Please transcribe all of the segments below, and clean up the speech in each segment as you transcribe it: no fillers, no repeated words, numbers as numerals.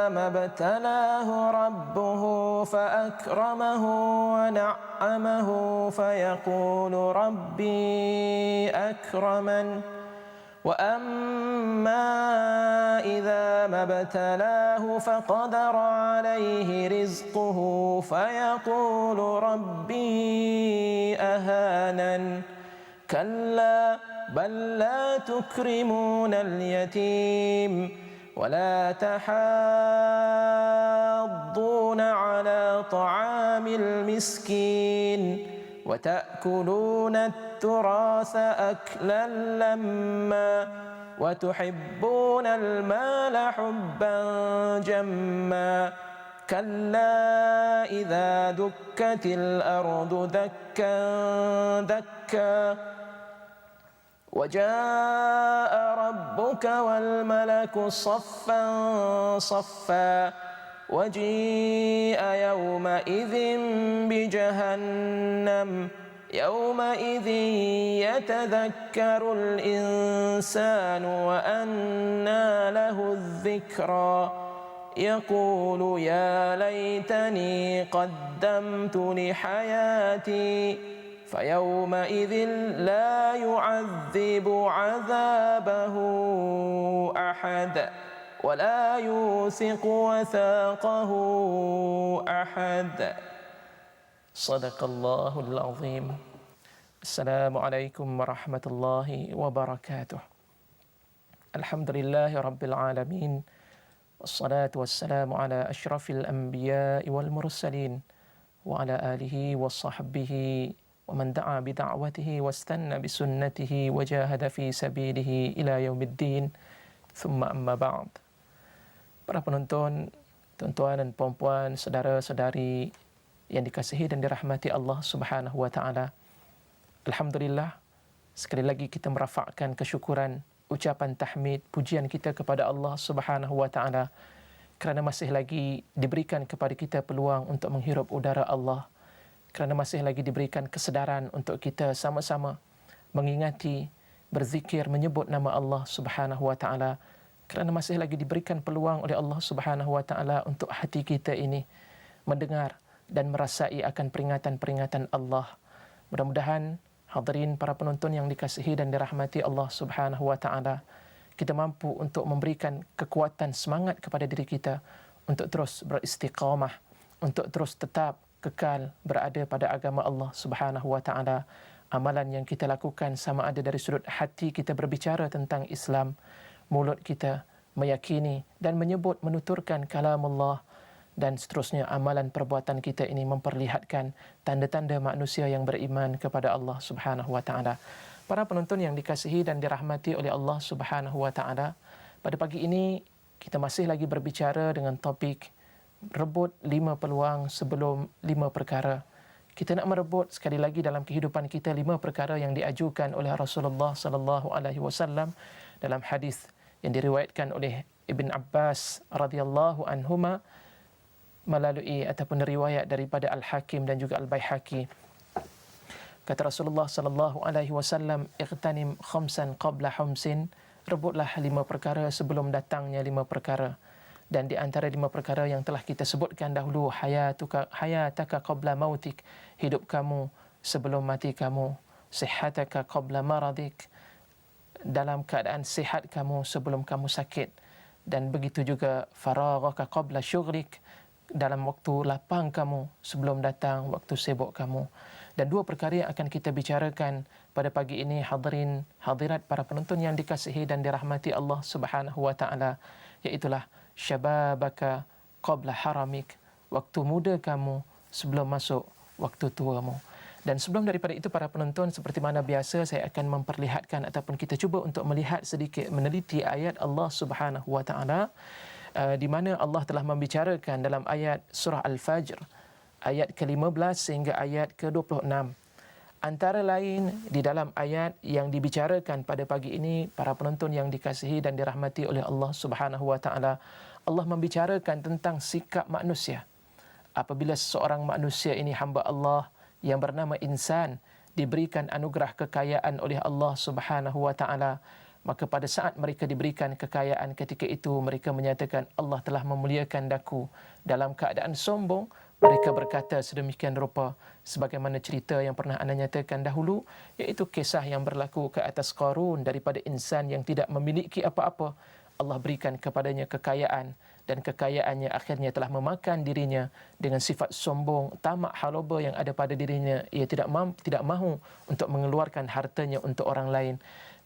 ما ابتلاه ربه فأكرمه ونعمه فيقول ربي أكرمن وأما إذا ما ابتلاه فقدر عليه رزقه فيقول ربي أهانن كلا بل لا تكرمون اليتيم ولا تحاضون على طعام المسكين وتأكلون التراث أكلا لما وتحبون المال حبا جما كلا إذا دكت الأرض دكا دكا وجاء ربك والملك صفا صفا وجيء يومئذ بجهنم يومئذ يتذكر الإنسان وأنى له الذكرى يقول يا ليتني قدمت لحياتي فيومئذ لا يعذب عذابه أحد ولا يوثق وثاقه أحد صدق الله العظيم. Assalamualaikum warahmatullahi wabarakatuh. Alhamdulillahi rabbil alamin. Wassalatu wassalamu ala asyrafil anbiya'i wal mursalin wa ala alihi wa sahbihi wa man da'a bi da'watihi wastanna bi sunnatihi wa jahada fi sabilihi ila yaumiddin. Thumma amma ba'd. Para penonton, tuan-tuan dan puan-puan, saudara-saudari yang dikasihi dan dirahmati Allah Subhanahu wa taala. Alhamdulillah, sekali lagi kita merafakkan kesyukuran, ucapan tahmid, pujian kita kepada Allah Subhanahu wa taala kerana masih lagi diberikan kepada kita peluang untuk menghirup udara Allah, kerana masih lagi diberikan kesedaran untuk kita sama-sama mengingati, berzikir, menyebut nama Allah Subhanahu wa taala, kerana masih lagi diberikan peluang oleh Allah Subhanahu wa taala untuk hati kita ini mendengar dan merasai akan peringatan-peringatan Allah. Mudah-mudahan hadirin para penonton yang dikasihi dan dirahmati Allah Subhanahu wa taala, kita mampu untuk memberikan kekuatan semangat kepada diri kita untuk terus beristiqamah, untuk terus tetap kekal berada pada agama Allah Subhanahu wa taala. Amalan yang kita lakukan sama ada dari sudut hati kita berbicara tentang Islam, mulut kita meyakini dan menyebut menuturkan kalam Allah, dan seterusnya amalan perbuatan kita ini memperlihatkan tanda-tanda manusia yang beriman kepada Allah Subhanahu wa taala. Para penonton yang dikasihi dan dirahmati oleh Allah Subhanahu wa taala, pada pagi ini kita masih lagi berbicara dengan topik rebut 5 peluang sebelum 5 perkara. Kita nak merebut sekali lagi dalam kehidupan kita 5 perkara yang diajukan oleh Rasulullah sallallahu alaihi wasallam dalam hadis yang diriwayatkan oleh Ibn Abbas radhiyallahu anhuma melalui ataupun riwayat daripada Al-Hakim dan juga Al-Baihaqi. Kata Rasulullah sallallahu alaihi wasallam, "Ightanim khamsan qabla khamsin." Rebutlah 5 perkara sebelum datangnya 5 perkara. Dan di antara 5 perkara yang telah kita sebutkan dahulu, hayataka qabla mautik, hidup kamu sebelum mati kamu, sihataka qabla maradik, dalam keadaan sihat kamu sebelum kamu sakit, dan begitu juga faraghaka qabla syughlik, dalam waktu lapang kamu sebelum datang waktu sibuk kamu. Dan 2 perkara yang akan kita bicarakan pada pagi ini, hadirin hadirat para penonton yang dikasihi dan dirahmati Allah Subhanahu wa taala, iaitulah syababaka qabla haramik, waktu muda kamu sebelum masuk waktu tuamu. Dan sebelum daripada itu para penonton, seperti mana biasa saya akan memperlihatkan ataupun kita cuba untuk melihat sedikit, meneliti ayat Allah Subhanahu wa taala di mana Allah telah membicarakan dalam ayat surah Al-Fajr ayat ke-15 sehingga ayat ke-26. Antara lain di dalam ayat yang dibicarakan pada pagi ini, para penonton yang dikasihi dan dirahmati oleh Allah Subhanahu wa taala, Allah membicarakan tentang sikap manusia. Apabila seseorang manusia ini, hamba Allah yang bernama insan, diberikan anugerah kekayaan oleh Allah Subhanahu wa taala, maka pada saat mereka diberikan kekayaan ketika itu mereka menyatakan Allah telah memuliakan daku. Dalam keadaan sombong mereka berkata sedemikian rupa sebagaimana cerita yang pernah anda nyatakan dahulu, iaitu kisah yang berlaku ke atas Qarun daripada insan yang tidak memiliki apa-apa. Allah berikan kepadanya kekayaan dan kekayaannya akhirnya telah memakan dirinya dengan sifat sombong, tamak haloba yang ada pada dirinya. Ia tidak mahu untuk mengeluarkan hartanya untuk orang lain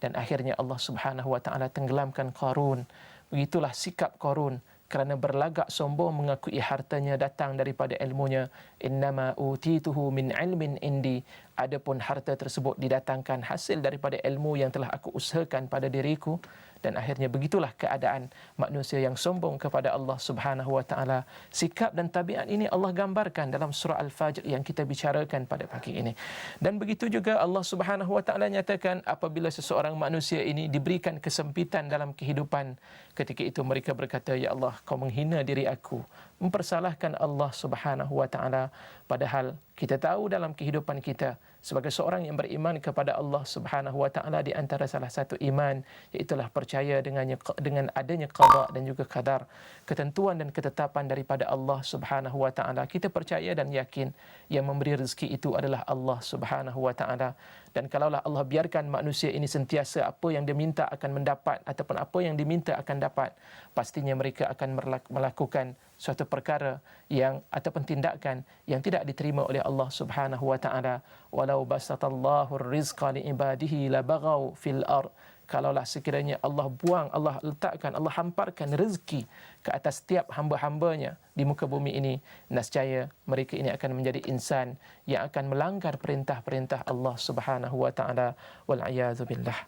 dan akhirnya Allah Subhanahu wa taala tenggelamkan Qarun. Begitulah sikap Qarun kerana berlagak sombong mengakui hartanya datang daripada ilmunya. Innama utituhu min ilmin indi. Adapun harta tersebut didatangkan hasil daripada ilmu yang telah aku usahakan pada diriku. Dan akhirnya begitulah keadaan manusia yang sombong kepada Allah Subhanahu wa taala. Sikap dan tabiat ini Allah gambarkan dalam surah Al-Fajr yang kita bicarakan pada pagi ini. Dan begitu juga Allah Subhanahu wa taala nyatakan apabila seseorang manusia ini diberikan kesempitan dalam kehidupan, ketika itu mereka berkata, ya Allah, kau menghina diri aku, mempersalahkan Allah Subhanahu wa taala, padahal kita tahu dalam kehidupan kita sebagai seorang yang beriman kepada Allah Subhanahu wa taala, di antara salah satu iman iaitulah percaya dengan adanya qada dan juga qadar, ketentuan dan ketetapan daripada Allah Subhanahu wa taala. Kita percaya dan yakin yang memberi rezeki itu adalah Allah Subhanahu wa taala. Dan kalaulah Allah biarkan manusia ini sentiasa apa yang dia minta akan mendapat ataupun apa yang diminta akan dapat, pastinya mereka akan melakukan suatu perkara yang ataupun tindakan yang tidak diterima oleh Allah Subhanahu wa taala. Walau basatallahu rizqa li ibadihi la baghaw fil ard. Kalaulah sekiranya Allah buang, Allah letakkan, Allah hamparkan rezeki ke atas setiap hamba-hambanya di muka bumi ini, nescaya mereka ini akan menjadi insan yang akan melanggar perintah-perintah Allah Subhanahu wa taala. Wal a'yadzu billah.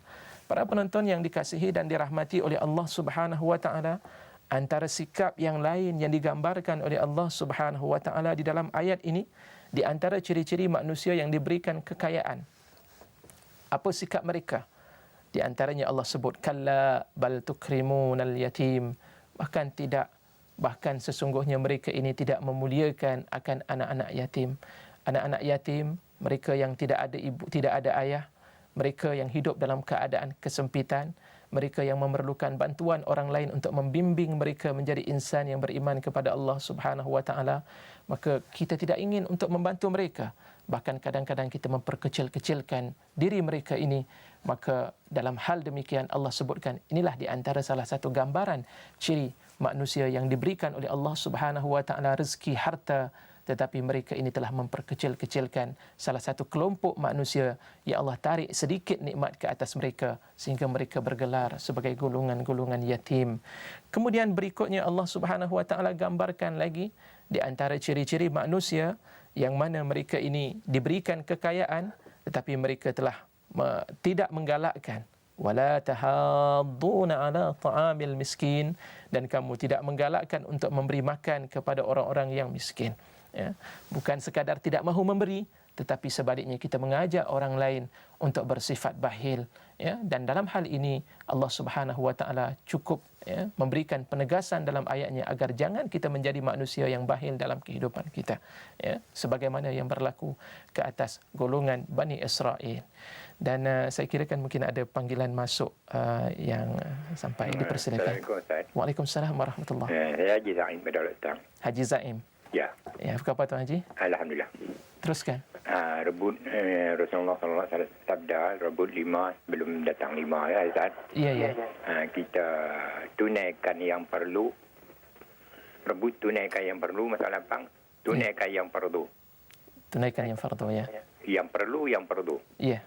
Para penonton yang dikasihi dan dirahmati oleh Allah Subhanahu wa taala, antara sikap yang lain yang digambarkan oleh Allah Subhanahu wa taala di dalam ayat ini, di antara ciri-ciri manusia yang diberikan kekayaan, apa sikap mereka? Di antaranya Allah sebut kalla bal tukrimunal yatim, bahkan sesungguhnya mereka ini tidak memuliakan akan anak-anak yatim. Anak-anak yatim, mereka yang tidak ada ibu, tidak ada ayah, mereka yang hidup dalam keadaan kesempitan, mereka yang memerlukan bantuan orang lain untuk membimbing mereka menjadi insan yang beriman kepada Allah Subhanahu wa taala, maka kita tidak ingin untuk membantu mereka. Bahkan kadang-kadang kita memperkecil-kecilkan diri mereka ini. Maka dalam hal demikian Allah sebutkan inilah di antara salah satu gambaran ciri manusia yang diberikan oleh Allah Subhanahu wa taala rezeki harta, tetapi mereka ini telah memperkecil-kecilkan salah satu kelompok manusia yang Allah tarik sedikit nikmat ke atas mereka sehingga mereka bergelar sebagai golongan-golongan yatim. Kemudian berikutnya Allah Subhanahu wa taala gambarkan lagi di antara ciri-ciri manusia yang mana mereka ini diberikan kekayaan tetapi mereka telah tidak menggalakkan, wala tahadduna ala ta'amil miskin, dan kamu tidak menggalakkan untuk memberi makan kepada orang-orang yang miskin, ya. Bukan sekadar tidak mahu memberi, tetapi sebaliknya kita mengajak orang lain untuk bersifat bakhil, ya. Dan dalam hal ini Allah Subhanahu wa taala cukup, ya, memberikan penegasan dalam ayatnya agar jangan kita menjadi manusia yang bakhil dalam kehidupan kita, ya, sebagaimana yang berlaku ke atas golongan Bani Israel. Dan saya kira kan mungkin ada panggilan masuk yang sampai dipersilakan. Waalaikumsalam warahmatullahi wabarakatuh. Saya Haji Zaim Badal Utang. Haji Zaim. Ya. Ya, apa Tuan Haji? Alhamdulillah. Teruskan. Rebut Rasulullah sallallahu alaihi wasallam sabda, rebut 5 sebelum datang 5, ya Ustaz. Ya. Kita tunaikan yang perlu. Rebut tunaikan yang perlu, masalah lapang. Tunaikan yang perlu. Tunaikan yang fardu, ya. Yang perlu, yang perlu. Ya.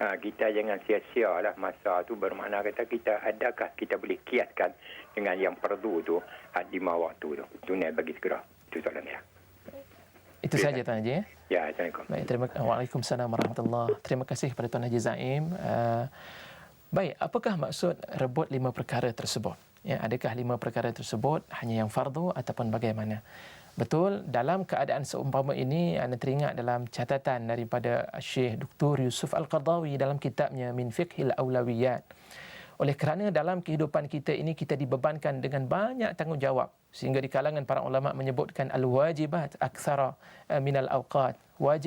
Kita jangan sia-sia lah masa tu, bermakna kata kita adakah kita boleh kiaskan dengan yang perlu tu 5 waktu tu. Tunai bagi segera. Itu soalan dia. Itu saja Tuan Haji, ya. Ya, Assalamualaikum. Baik, Waalaikumsalam warahmatullahi. Terima kasih kepada Tuan Haji Zaim. Baik, apakah maksud rebut 5 perkara tersebut? Ya, adakah 5 perkara tersebut hanya yang fardu ataupun bagaimana? Betul, dalam keadaan seumpama ini, anda teringat dalam catatan daripada Syekh Dr. Yusuf Al-Qardawi dalam kitabnya Min Fiqhil Awlawiyat. Oleh kerana dalam kehidupan kita ini kita dibebankan dengan banyak tanggungjawab Sehingga di kalangan para ulama menyebutkan al-wajibat aktsara minal awqat.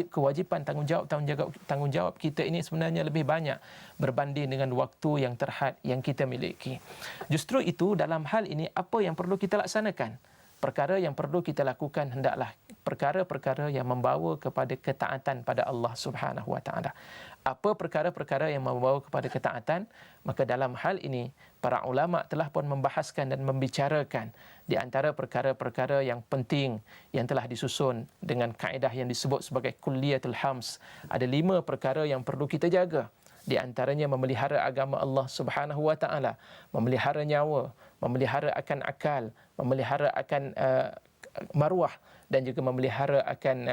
Kewajipan tanggungjawab kita ini sebenarnya lebih banyak berbanding dengan waktu yang terhad yang kita miliki. Justru itu dalam hal ini apa yang perlu kita laksanakan? Perkara yang perlu kita lakukan hendaklah perkara-perkara yang membawa kepada ketaatan pada Allah Subhanahu wa taala. Apa perkara-perkara yang membawa kepada ketaatan? Maka dalam hal ini para ulama telah pun membahaskan dan membicarakan di antara perkara-perkara yang penting yang telah disusun dengan kaedah yang disebut sebagai kulliyatul hams. Ada 5 perkara yang perlu kita jaga. Di antaranya memelihara agama Allah Subhanahu wa taala, memelihara nyawa, memelihara akan akal, memelihara akan maruah dan juga memelihara akan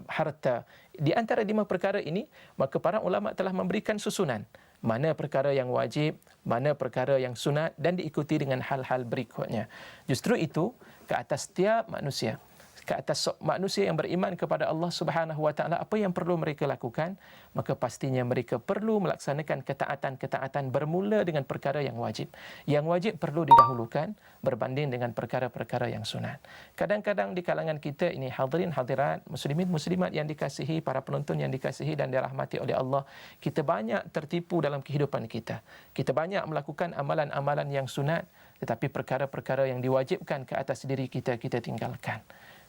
harta. Di antara 5 perkara ini, maka para ulama telah memberikan susunan mana perkara yang wajib, mana perkara yang sunat dan diikuti dengan hal-hal berikutnya. Justru itu ke atas setiap manusia, ke atas manusia yang beriman kepada Allah Subhanahu wa taala, apa yang perlu mereka lakukan? Maka pastinya mereka perlu melaksanakan ketaatan-ketaatan bermula dengan perkara yang wajib. Yang wajib perlu didahulukan berbanding dengan perkara-perkara yang sunat. Kadang-kadang di kalangan kita ini, hadirin hadirat, muslimin muslimat yang dikasihi, para penonton yang dikasihi dan dirahmati oleh Allah, kita banyak tertipu dalam kehidupan kita. Kita banyak melakukan amalan-amalan yang sunat, tetapi perkara-perkara yang diwajibkan ke atas diri kita, kita tinggalkan.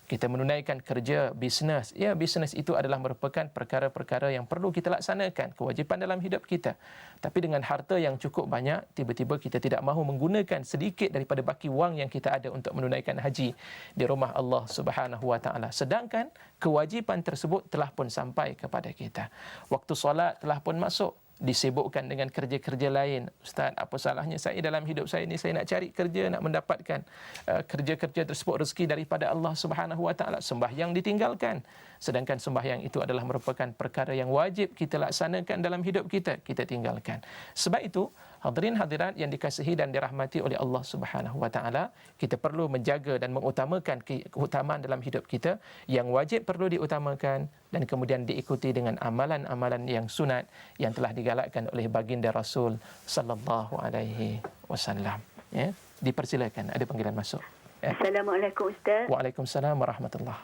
Kita menunaikan kerja, bisnes. Ya, bisnes itu adalah merupakan perkara-perkara yang perlu kita laksanakan, kewajipan dalam hidup kita. Tapi dengan harta yang cukup banyak, tiba-tiba kita tidak mahu menggunakan sedikit daripada baki wang yang kita ada untuk menunaikan haji di rumah Allah Subhanahu wa taala. Sedangkan kewajipan tersebut telah pun sampai kepada kita. Waktu solat telah pun masuk, disibukkan dengan kerja-kerja lain. Ustaz, apa salahnya saya dalam hidup saya ini, saya nak cari kerja, nak mendapatkan kerja-kerja tersebut, rezeki daripada Allah Subhanahu wa taala. Sembahyang ditinggalkan, sedangkan sembahyang itu adalah merupakan perkara yang wajib kita laksanakan dalam hidup kita, kita tinggalkan. Sebab itu, hadirin hadirat yang dikasihi dan dirahmati oleh Allah Subhanahu wa taala, kita perlu menjaga dan mengutamakan keutamaan dalam hidup kita. Yang wajib perlu diutamakan dan kemudian diikuti dengan amalan-amalan yang sunat yang telah digalakkan oleh baginda Rasul sallallahu alaihi wasallam. Ya, dipersilakan, ada panggilan masuk. Ya. Assalamualaikum Ustaz. Waalaikumsalam warahmatullahi.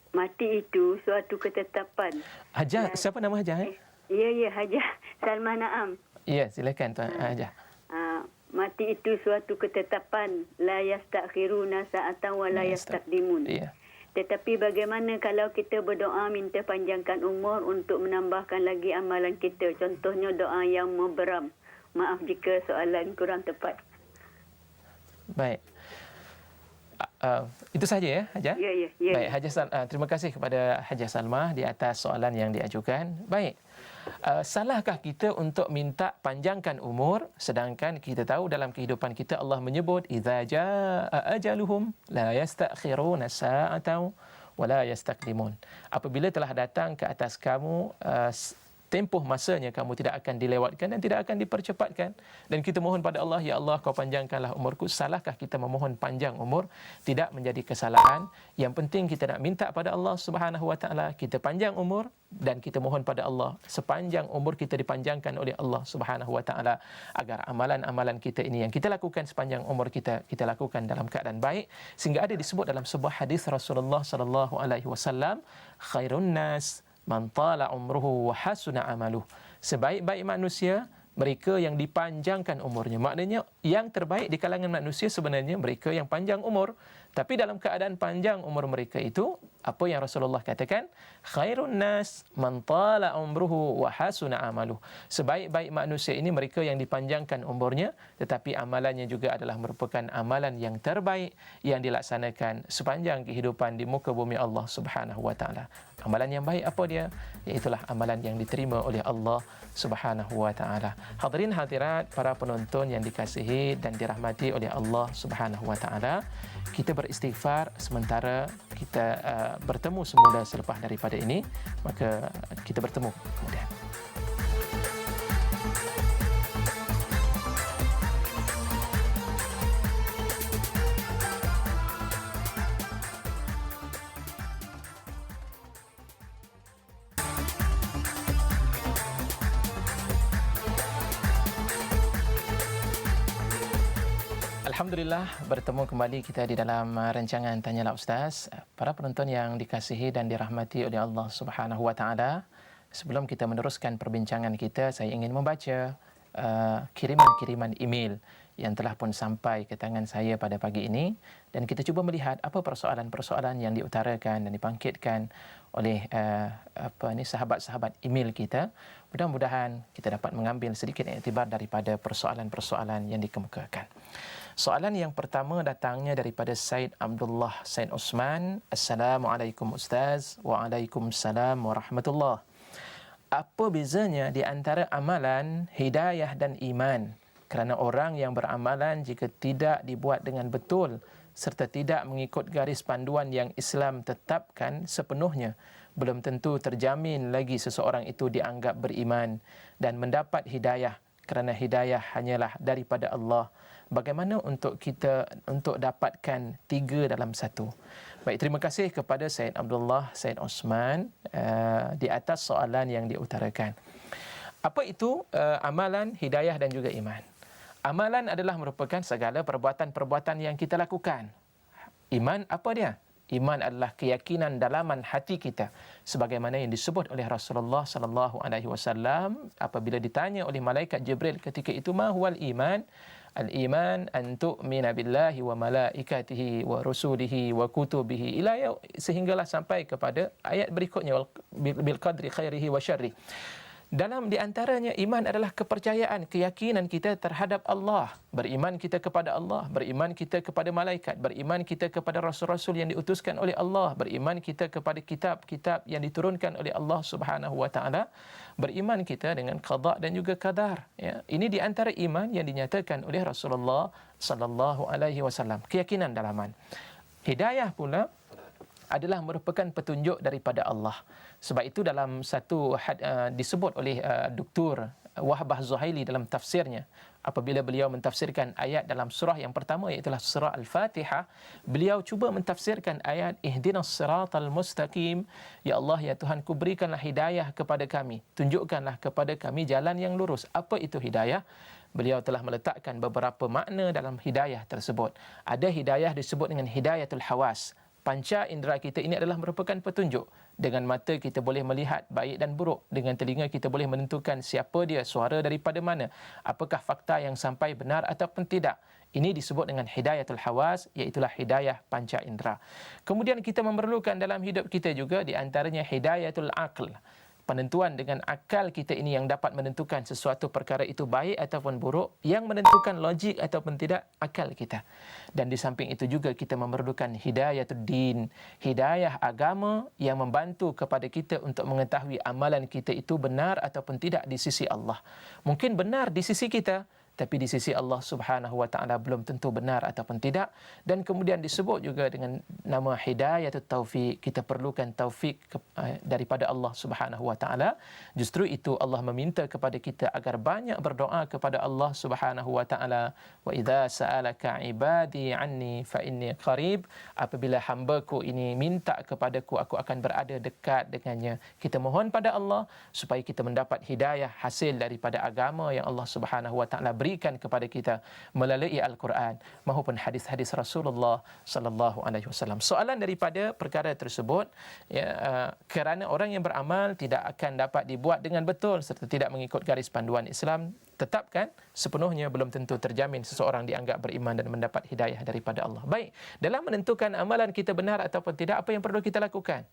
Mati itu suatu ketetapan. Hajah, siapa nama Hajah? Ya, Hajah Salmah Naam. Ya, silakan Tuan Hajah. Mati itu suatu ketetapan, la yastakhiruna sa'atan wa la yastaqdimun. Ya. Tetapi bagaimana kalau kita berdoa minta panjangkan umur untuk menambahkan lagi amalan kita? Contohnya doa yang mubaram. Maaf jika soalan kurang tepat. Baik. Itu saja ya, Hajah? Ya. Baik, Hajah, terima kasih kepada Hajah Salmah di atas soalan yang diajukan. Baik. Salahkah kita untuk minta panjangkan umur, sedangkan kita tahu dalam kehidupan kita Allah menyebut idza jaa ajaluhum la yastakhiruna sa'atan wa la yastaqdimun. Apabila telah datang ke atas kamu tempoh masanya, kamu tidak akan dilewatkan dan tidak akan dipercepatkan. Dan kita mohon pada Allah, ya Allah, kau panjangkanlah umurku. Salahkah kita memohon panjang umur? Tidak menjadi kesalahan. Yang penting kita nak minta pada Allah Subhanahu wa taala, kita panjang umur dan kita mohon pada Allah sepanjang umur kita dipanjangkan oleh Allah Subhanahu wa taala, agar amalan-amalan kita ini yang kita lakukan sepanjang umur kita, kita lakukan dalam keadaan baik. Sehingga ada disebut dalam sebuah hadis Rasulullah sallallahu alaihi wasallam, khairun nas man tala umruhu wa hasuna amaluh. Sebaik-baik manusia mereka yang dipanjangkan umurnya. Maknanya yang terbaik di kalangan manusia sebenarnya mereka yang panjang umur. Tapi dalam keadaan panjang umur mereka itu, apa yang Rasulullah katakan? Khairun nas man tala umruhu wa hasuna amaluh. Sebaik-baik manusia ini mereka yang dipanjangkan umurnya, tetapi amalannya juga adalah merupakan amalan yang terbaik yang dilaksanakan sepanjang kehidupan di muka bumi Allah Subhanahu wa taala. Amalan yang baik apa dia? Iaitulah amalan yang diterima oleh Allah Subhanahu wa taala. Hadirin hadirat, para penonton yang dikasihi dan dirahmati oleh Allah Subhanahu wa taala, kita beristighfar sementara kita bertemu semula selepas daripada ini, maka kita bertemu kemudian. Alhamdulillah, bertemu kembali kita di dalam rancangan Tanyalah Ustaz. Para penonton yang dikasihi dan dirahmati oleh Allah Subhanahu wa taala, sebelum kita meneruskan perbincangan kita, saya ingin membaca kiriman-kiriman email yang telah pun sampai ke tangan saya pada pagi ini, dan kita cuba melihat apa persoalan-persoalan yang diutarakan dan dibangkitkan oleh sahabat-sahabat email kita. Mudah-mudahan kita dapat mengambil sedikit iktibar daripada persoalan-persoalan yang dikemukakan. Soalan yang pertama datangnya daripada Said Abdullah Said Osman. Assalamualaikum Ustaz. Waalaikumsalam warahmatullahi. Apa bezanya di antara amalan, hidayah dan iman? Kerana orang yang beramalan jika tidak dibuat dengan betul serta tidak mengikut garis panduan yang Islam tetapkan sepenuhnya, belum tentu terjamin lagi seseorang itu dianggap beriman dan mendapat hidayah, kerana hidayah hanyalah daripada Allah. Bagaimana untuk kita untuk dapatkan 3 dalam 1? Baik, terima kasih kepada Said Abdullah Said Osman di atas soalan yang diutarakan. Apa itu amalan, hidayah dan juga iman? Amalan adalah merupakan segala perbuatan-perbuatan yang kita lakukan. Iman apa dia? Iman adalah keyakinan dalaman hati kita, sebagaimana yang disebut oleh Rasulullah sallallahu alaihi wasallam apabila ditanya oleh malaikat Jibril ketika itu, ma huwal iman? Al-iman an tu'mina billahi wa malaikatihi wa rusulihi wa kutubihi sehinggalah sampai kepada ayat berikutnya, bil qadri khairihi wa syarri. Dalam di antaranya iman adalah kepercayaan, keyakinan kita terhadap Allah. Beriman kita kepada Allah, beriman kita kepada malaikat, beriman kita kepada rasul-rasul yang diutuskan oleh Allah, beriman kita kepada kitab-kitab yang diturunkan oleh Allah Subhanahu wa taala, beriman kita dengan qada dan juga qadar. Ya, ini di antara iman yang dinyatakan oleh Rasulullah sallallahu alaihi wasallam, keyakinan dalaman. Hidayah pula adalah merupakan petunjuk daripada Allah. Sebab itu dalam satu disebut oleh Dr. Wahbah Zuhaili dalam tafsirnya, apabila beliau mentafsirkan ayat dalam surah yang pertama, iaitu surah Al-Fatihah, beliau cuba mentafsirkan ayat ihdinas siratal mustaqim, ya Allah ya Tuhanku, berikanlah hidayah kepada kami, tunjukkanlah kepada kami jalan yang lurus. Apa itu hidayah? Beliau telah meletakkan beberapa makna dalam hidayah tersebut. Ada hidayah disebut dengan hidayatul hawas. Panca indera kita ini adalah merupakan petunjuk. Dengan mata kita boleh melihat baik dan buruk. Dengan telinga kita boleh menentukan siapa dia, suara daripada mana, apakah fakta yang sampai benar ataupun tidak. Ini disebut dengan hidayatul hawas, iaitulah hidayah panca indera. Kemudian kita memerlukan dalam hidup kita juga di antaranya hidayatul aql. Penentuan dengan akal kita ini yang dapat menentukan sesuatu perkara itu baik ataupun buruk, yang menentukan logik ataupun tidak akal kita. Dan di samping itu juga kita memerlukan hidayatul din, hidayah agama yang membantu kepada kita untuk mengetahui amalan kita itu benar ataupun tidak di sisi Allah. Mungkin benar di sisi kita, tapi di sisi Allah Subhanahu wa taala belum tentu benar ataupun tidak. Dan kemudian disebut juga dengan nama hidayatut taufik. Kita perlukan taufik daripada Allah Subhanahu wa taala. Justru itu Allah meminta kepada kita agar banyak berdoa kepada Allah Subhanahu wa taala. Wa idza sa'alaka ibadi anni fa inni qarib. Apabila hamba-Ku ini minta kepadaku, aku akan berada dekat dengannya. Kita mohon pada Allah supaya kita mendapat hidayah hasil daripada agama yang Allah Subhanahu wa taala berikan kepada kita melalui Al-Quran maupun hadis-hadis Rasulullah sallallahu alaihi wasallam. Soalan daripada perkara tersebut, kerana orang yang beramal tidak akan dapat dibuat dengan betul serta tidak mengikut garis panduan Islam tetapkan sepenuhnya, belum tentu terjamin seseorang dianggap beriman dan mendapat hidayah daripada Allah. Baik, dalam menentukan amalan kita benar ataupun tidak, apa yang perlu kita lakukan?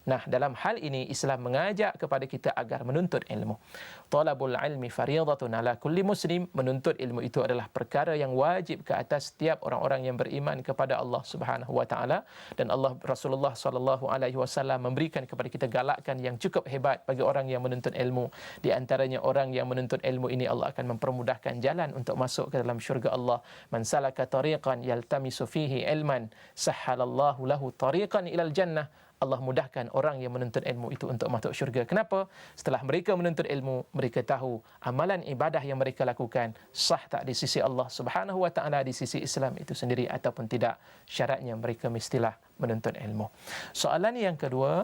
Nah, dalam hal ini Islam mengajak kepada kita agar menuntut ilmu. Talabul ilmi fariidatun ala kulli muslim. Menuntut ilmu itu adalah perkara yang wajib ke atas setiap orang-orang yang beriman kepada Allah Subhanahu wa taala, dan Rasulullah sallallahu alaihi wasallam memberikan kepada kita galakan yang cukup hebat bagi orang yang menuntut ilmu. Di antaranya orang yang menuntut ilmu ini Allah akan mempermudahkan jalan untuk masuk ke dalam syurga Allah. Man salaka tariqan yaltamisu fihi ilman sahhalallahu lahu tariqan ilal jannah. Allah mudahkan orang yang menuntut ilmu itu untuk masuk syurga. Kenapa? Setelah mereka menuntut ilmu, mereka tahu amalan ibadah yang mereka lakukan sah tak di sisi Allah Subhanahu wa taala, di sisi Islam itu sendiri ataupun tidak. Syaratnya mereka mestilah menuntut ilmu. Soalan yang kedua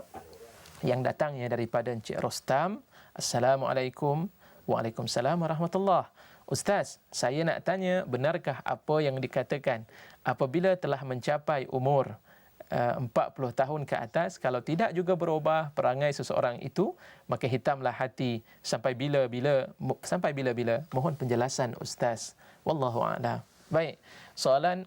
yang datangnya daripada Encik Rostam. Assalamualaikum. Waalaikumsalam warahmatullahi. Ustaz, saya nak tanya, benarkah apa yang dikatakan apabila telah mencapai umur 40 tahun ke atas, kalau tidak juga berubah perangai seseorang itu, maka hitamlah hati sampai bila-bila? Mohon penjelasan Ustaz. Wallahu a'lam. Baik, soalan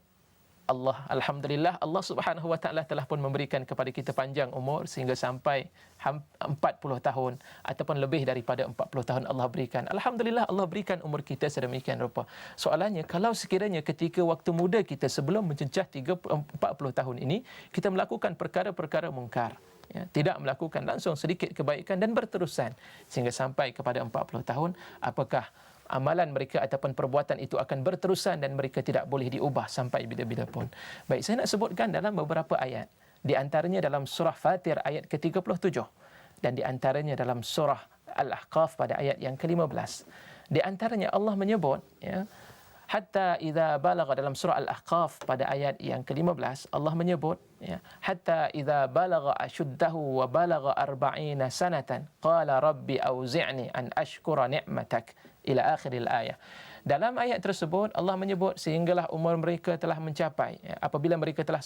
Alhamdulillah, Allah Subhanahu wa taala telah pun memberikan kepada kita panjang umur sehingga sampai 40 tahun ataupun lebih daripada 40 tahun Allah berikan. Alhamdulillah, Allah berikan umur kita sedemikian rupa. Soalannya, kalau sekiranya ketika waktu muda kita sebelum mencecah 40 tahun ini kita melakukan perkara-perkara mungkar, ya, tidak melakukan langsung sedikit kebaikan dan berterusan sehingga sampai kepada 40 tahun, apakah amalan mereka ataupun perbuatan itu akan berterusan dan mereka tidak boleh diubah sampai bila-bila pun? Baik, saya nak sebutkan dalam beberapa ayat. Di antaranya dalam surah Fatir ayat ke-37 dan di antaranya dalam surah Al-Ahqaf pada ayat yang ke-15. Di antaranya Allah menyebut, ya, hatta idza balagha, dalam surah Al-Ahqaf pada ayat yang ke-15 Allah menyebut, ya, hatta idza balagha ashuddahu wa balagha 40 sanatan qala rabbi auzi'ni an ashkura ni'matak ila akhiril ayah. Dalam ayat tersebut Allah menyebut sehinggalah umur mereka telah mencapai, ya, apabila mereka telah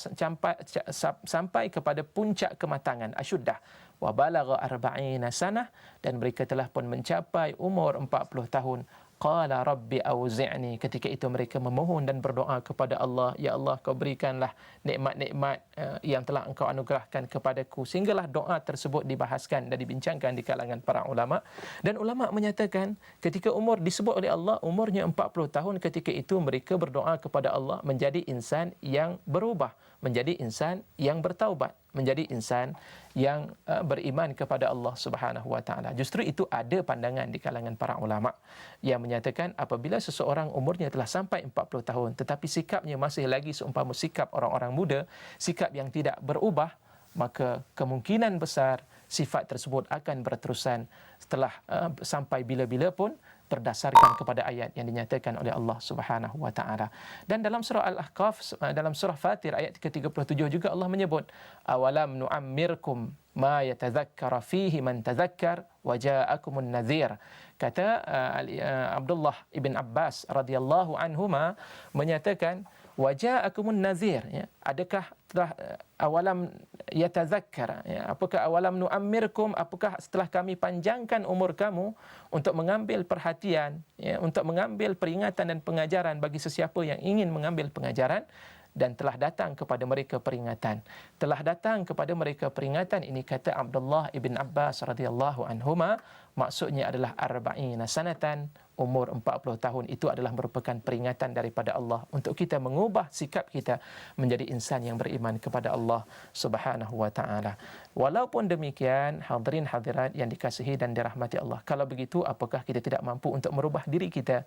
sampai kepada puncak kematangan, asyuddah wa balagha 40 sanah, dan mereka telah pun mencapai umur 40 tahun. Qala rabbi auzi'ni, ketika itu mereka memohon dan berdoa kepada Allah, ya Allah, kau berikanlah nikmat-nikmat yang telah engkau anugerahkan kepadaku. Sehinggalah doa tersebut dibahaskan dan dibincangkan di kalangan para ulama. Dan ulama menyatakan ketika umur disebut oleh Allah umurnya 40 tahun, ketika itu mereka berdoa kepada Allah menjadi insan yang berubah, menjadi insan yang bertaubat, menjadi insan yang beriman kepada Allah Subhanahu wa taala. Justru itu ada pandangan di kalangan para ulama yang menyatakan apabila seseorang umurnya telah sampai 40 tahun tetapi sikapnya masih lagi seumpama sikap orang-orang muda, sikap yang tidak berubah, maka kemungkinan besar sifat tersebut akan berterusan setelah sampai bila-bila pun, berdasarkan kepada ayat yang dinyatakan oleh Allah Subhanahu wa taala. Dan dalam surah Al-Ahqaf, dalam surah Fatir ayat ke-37 juga Allah menyebut, awalam nu'ammirkum ma yatadhakkara fihi man tadhakkar wa ja'akumun nadhir. Kata Abdullah ibn Abbas radhiyallahu anhuma menyatakan, waja'akumun nazir, ya, adakah telah awalam yatazakkar, ya, apakah awalam nu'ammirkum, apakah setelah kami panjangkan umur kamu untuk mengambil perhatian, ya, untuk mengambil peringatan dan pengajaran bagi sesiapa yang ingin mengambil pengajaran, dan telah datang kepada mereka peringatan. Telah datang kepada mereka peringatan ini, kata Abdullah ibn Abbas radhiyallahu anhuma, maksudnya adalah 40 sanatan, umur 40 tahun itu adalah merupakan peringatan daripada Allah untuk kita mengubah sikap kita menjadi insan yang beriman kepada Allah Subhanahu wa taala. Walaupun demikian, hadirin hadirat yang dikasihi dan dirahmati Allah, kalau begitu apakah kita tidak mampu untuk merubah diri kita?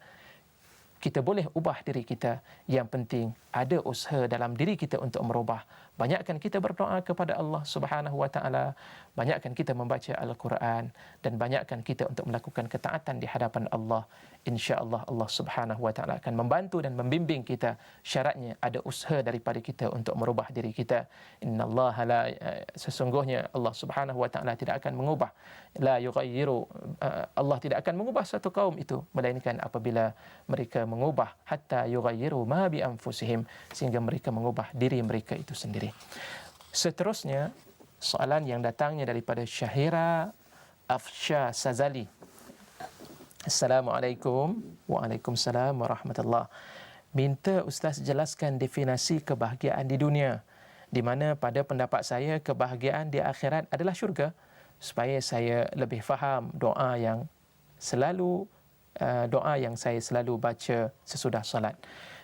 Kita boleh ubah diri kita. Yang penting ada usaha dalam diri kita untuk merubah. Banyakkan kita berdoa kepada Allah Subhanahu wa taala, banyakkan kita membaca Al-Quran, dan banyakkan kita untuk melakukan ketaatan di hadapan Allah. Insya-Allah Allah Subhanahu wa taala akan membantu dan membimbing kita. Syaratnya ada usaha daripada kita untuk merubah diri kita. Innallaha la, sesungguhnya Allah Subhanahu wa taala tidak akan mengubah, la yughayyiru, Allah tidak akan mengubah satu kaum itu melainkan apabila mereka mengubah, hatta yughayyiru ma bi anfusihim, sehingga mereka mengubah diri mereka itu sendiri. Seterusnya, soalan yang datangnya daripada Syahira Afsha Sazali. Assalamualaikum. Waalaikumsalam warahmatullahi. Minta Ustaz jelaskan definisi kebahagiaan di dunia, di mana pada pendapat saya kebahagiaan di akhirat adalah syurga, supaya saya lebih faham doa yang saya selalu baca sesudah salat.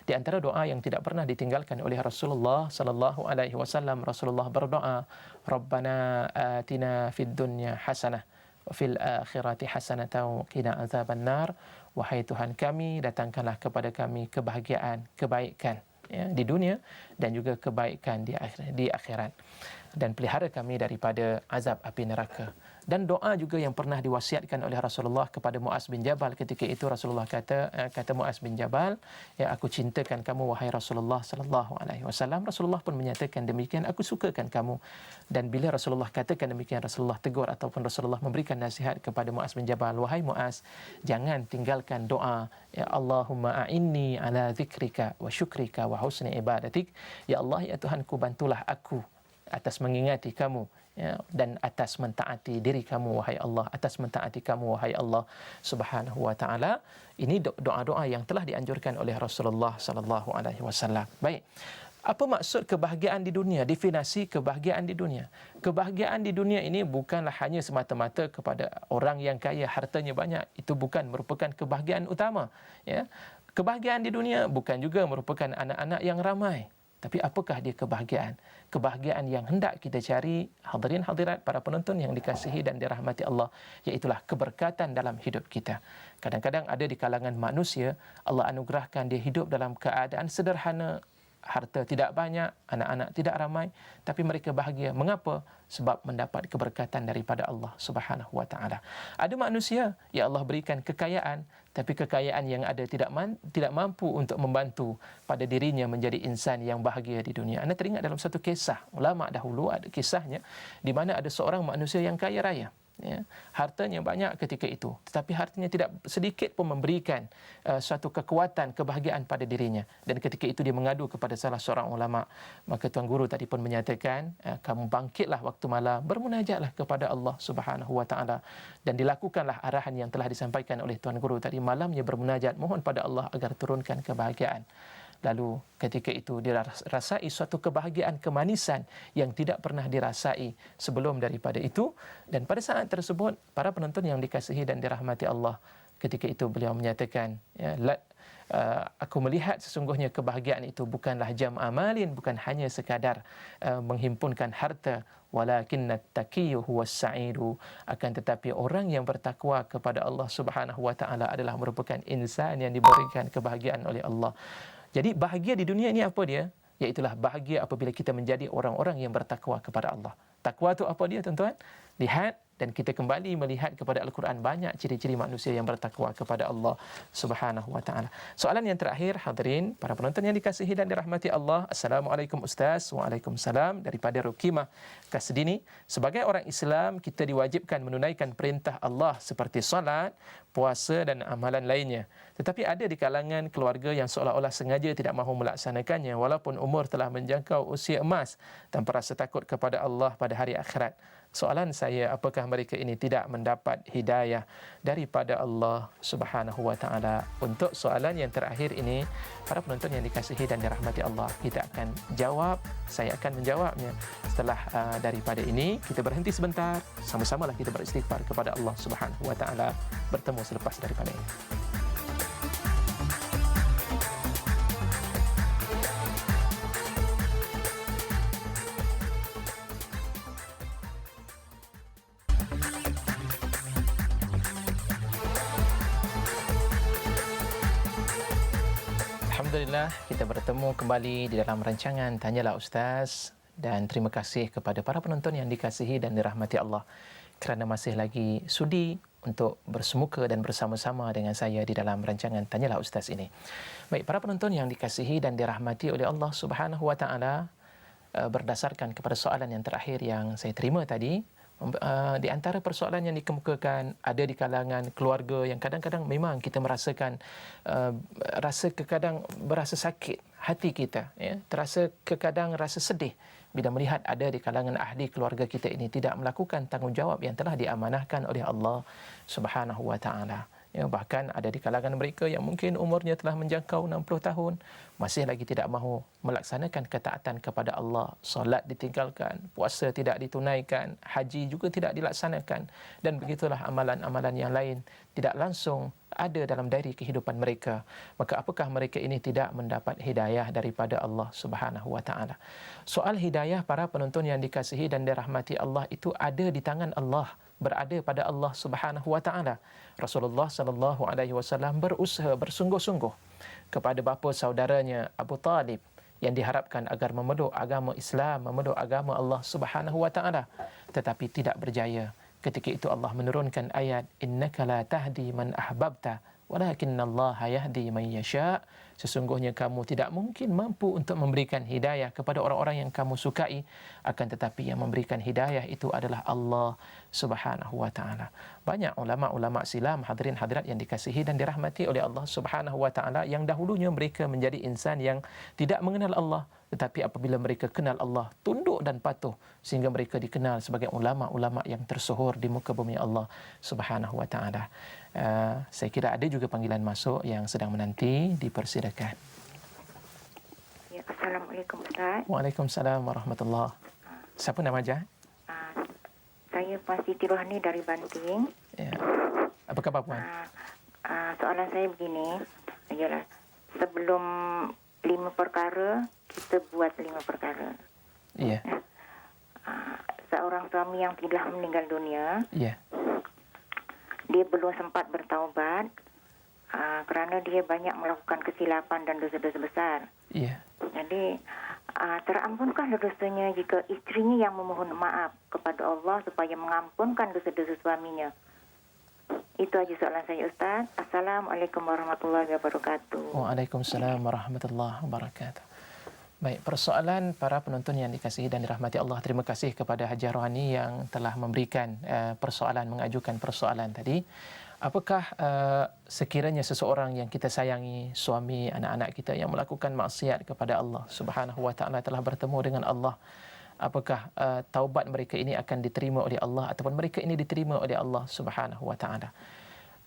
Di antara doa yang tidak pernah ditinggalkan oleh Rasulullah sallallahu alaihi wasallam, Rasulullah berdoa, Rabbana atina fid dunya hasanah wa fil akhirati hasanatan wa qina azabannar. Wahai Tuhan kami, datangkanlah kepada kami kebahagiaan, kebaikan, ya, di dunia dan juga kebaikan di akhirat, dan pelihara kami daripada azab api neraka. Dan doa juga yang pernah diwasiatkan oleh Rasulullah kepada Muaz bin Jabal. Ketika itu Rasulullah kata Muaz bin Jabal, ya, aku cintakan kamu wahai Rasulullah sallallahu alaihi wasallam. Rasulullah pun menyatakan demikian, aku sukakan kamu. Dan bila Rasulullah katakan demikian, Rasulullah tegur ataupun Rasulullah memberikan nasihat kepada Muaz bin Jabal, wahai Muaz, jangan tinggalkan doa, ya Allahumma a'inni ala zikrika wa syukrika wa husni ibadatik. Ya Allah, ya Tuhanku, bantulah aku atas mengingati kamu, ya, dan atas mentaati diri kamu wahai Allah, atas mentaati kamu wahai Allah Subhanahu wa taala. Ini doa-doa yang telah dianjurkan oleh Rasulullah sallallahu alaihi wasallam. Baik. Apa maksud kebahagiaan di dunia? Definisi kebahagiaan di dunia. Kebahagiaan di dunia ini bukanlah hanya semata-mata kepada orang yang kaya, hartanya banyak. Itu bukan merupakan kebahagiaan utama, ya. Kebahagiaan di dunia bukan juga merupakan anak-anak yang ramai. Tapi apakah dia kebahagiaan? Kebahagiaan yang hendak kita cari, hadirin hadirat, para penonton yang dikasihi dan dirahmati Allah, iaitulah keberkatan dalam hidup kita. Kadang-kadang ada di kalangan manusia, Allah anugerahkan dia hidup dalam keadaan sederhana, harta tidak banyak, anak-anak tidak ramai, tapi mereka bahagia. Mengapa? Sebab mendapat keberkatan daripada Allah Subhanahu wa taala. Ada manusia yang Allah berikan kekayaan, tapi kekayaan yang ada tidak mampu untuk membantu pada dirinya menjadi insan yang bahagia di dunia. Anda teringat dalam satu kisah ulama dahulu, ada kisahnya di mana ada seorang manusia yang kaya raya, ya, hartanya banyak ketika itu, tetapi hartanya tidak sedikit pun memberikan suatu kekuatan, kebahagiaan pada dirinya. Dan ketika itu dia mengadu kepada salah seorang ulama. Maka Tuan Guru tadi pun menyatakan, kamu bangkitlah waktu malam, bermunajatlah kepada Allah Subhanahu wa taala, dan dilakukanlah arahan yang telah disampaikan oleh Tuan Guru tadi. Malamnya bermunajat, mohon pada Allah agar turunkan kebahagiaan. Lalu ketika itu dia rasai suatu kebahagiaan, kemanisan yang tidak pernah dirasai sebelum daripada itu. Dan pada saat tersebut, para penonton yang dikasihi dan dirahmati Allah, ketika itu beliau menyatakan, ya, aku melihat sesungguhnya kebahagiaan itu bukanlah jam amalin, bukan hanya sekadar menghimpunkan harta, walakinnat taqiyyu huwas sa'idu, akan tetapi orang yang bertakwa kepada Allah Subhanahu wa taala adalah merupakan insan yang diberikan kebahagiaan oleh Allah. Jadi bahagia di dunia ini apa dia? Iaitulah bahagia apabila kita menjadi orang-orang yang bertakwa kepada Allah. Takwa itu apa dia, tuan-tuan? Lihat, dan kita kembali melihat kepada Al-Quran, banyak ciri-ciri manusia yang bertakwa kepada Allah Subhanahu wa taala. Soalan yang terakhir, hadirin, para penonton yang dikasihi dan dirahmati Allah. Assalamualaikum Ustaz. Waalaikumsalam. Daripada Rukimah Kasdini. Sebagai orang Islam, kita diwajibkan menunaikan perintah Allah seperti solat, puasa dan amalan lainnya. Tetapi ada di kalangan keluarga yang seolah-olah sengaja tidak mahu melaksanakannya walaupun umur telah menjangkau usia emas, tanpa rasa takut kepada Allah pada hari akhirat. Soalan saya, apakah mereka ini tidak mendapat hidayah daripada Allah Subhanahu wa taala? Untuk soalan yang terakhir ini, para penonton yang dikasihi dan dirahmati Allah, kita akan jawab, saya akan menjawabnya. Setelah daripada ini, kita berhenti sebentar, sama-samalah kita beristighfar kepada Allah Subhanahu wa taala. Bertemu selepas daripada ini. Alhamdulillah, kita bertemu kembali di dalam rancangan Tanyalah Ustaz, dan terima kasih kepada para penonton yang dikasihi dan dirahmati Allah kerana masih lagi sudi untuk bersemuka dan bersama-sama dengan saya di dalam rancangan Tanyalah Ustaz ini. Baik, para penonton yang dikasihi dan dirahmati oleh Allah Subhanahu wa taala, berdasarkan kepada soalan yang terakhir yang saya terima tadi, di antara persoalan yang dikemukakan, ada di kalangan keluarga yang kadang-kadang memang kita merasakan kadang berasa sakit hati kita, ya, terasa kadang rasa sedih bila melihat ada di kalangan ahli keluarga kita ini tidak melakukan tanggungjawab yang telah diamanahkan oleh Allah Subhanahu wa taala. Ya, bahkan ada di kalangan mereka yang mungkin umurnya telah menjangkau 60 tahun, masih lagi tidak mahu melaksanakan ketaatan kepada Allah. Solat ditinggalkan, puasa tidak ditunaikan, haji juga tidak dilaksanakan, dan begitulah amalan-amalan yang lain tidak langsung ada dalam diri kehidupan mereka. Maka apakah mereka ini tidak mendapat hidayah daripada Allah Subhanahu wa taala? Soal hidayah, para penonton yang dikasihi dan dirahmati Allah, itu ada di tangan Allah, berada pada Allah Subhanahu wa taala. Rasulullah sallallahu alaihi wasallam berusaha bersungguh-sungguh kepada bapa saudaranya Abu Talib yang diharapkan agar memeluk agama Islam, memeluk agama Allah Subhanahu wa taala, tetapi tidak berjaya Ketika itu Allah menurunkan ayat innaka la tahdi man ahbabta walakinallaha yahdi man yasha. Sesungguhnya kamu tidak mungkin mampu untuk memberikan hidayah kepada orang-orang yang kamu sukai, akan tetapi yang memberikan hidayah itu adalah Allah Subhanahu wa taala. Banyak ulama-ulama silam, hadirin hadirat yang dikasihi dan dirahmati oleh Allah Subhanahu wa taala, yang dahulunya mereka menjadi insan yang tidak mengenal Allah, tetapi apabila mereka kenal Allah, tunduk dan patuh sehingga mereka dikenal sebagai ulama-ulama yang tersohor di muka bumi Allah Subhanahu wa taala. Saya kira ada juga panggilan masuk yang sedang menanti, dipersilakan. Ya, Assalamualaikum Ustaz. Waalaikumsalam warahmatullahi. Siapa nama aja? Saya Puan Siti Rohani dari Banting. Ya. Apa khabar Puan? Soalan saya begini, ialah sebelum 5 perkara, kita buat 5 perkara. Iya. Seorang suami yang telah meninggal dunia, Iya. dia belum sempat bertaubat kerana dia banyak melakukan kesilapan dan dosa-dosa besar. Iya. Jadi terampunkah dosanya jika isterinya yang memohon maaf kepada Allah supaya mengampunkan dosa-dosa suaminya. Itu aja soalan saya Ustaz. Assalamualaikum warahmatullahi wabarakatuh. Waalaikumsalam warahmatullahi wabarakatuh. Baik, persoalan para penonton yang dikasihi dan dirahmati Allah. Terima kasih kepada Haji Rohani yang telah memberikan mengajukan persoalan tadi. Apakah sekiranya seseorang yang kita sayangi, suami, anak-anak kita yang melakukan maksiat kepada Allah Subhanahu wa taala telah bertemu dengan Allah, apakah taubat mereka ini akan diterima oleh Allah ataupun mereka ini diterima oleh Allah Subhanahu wa taala?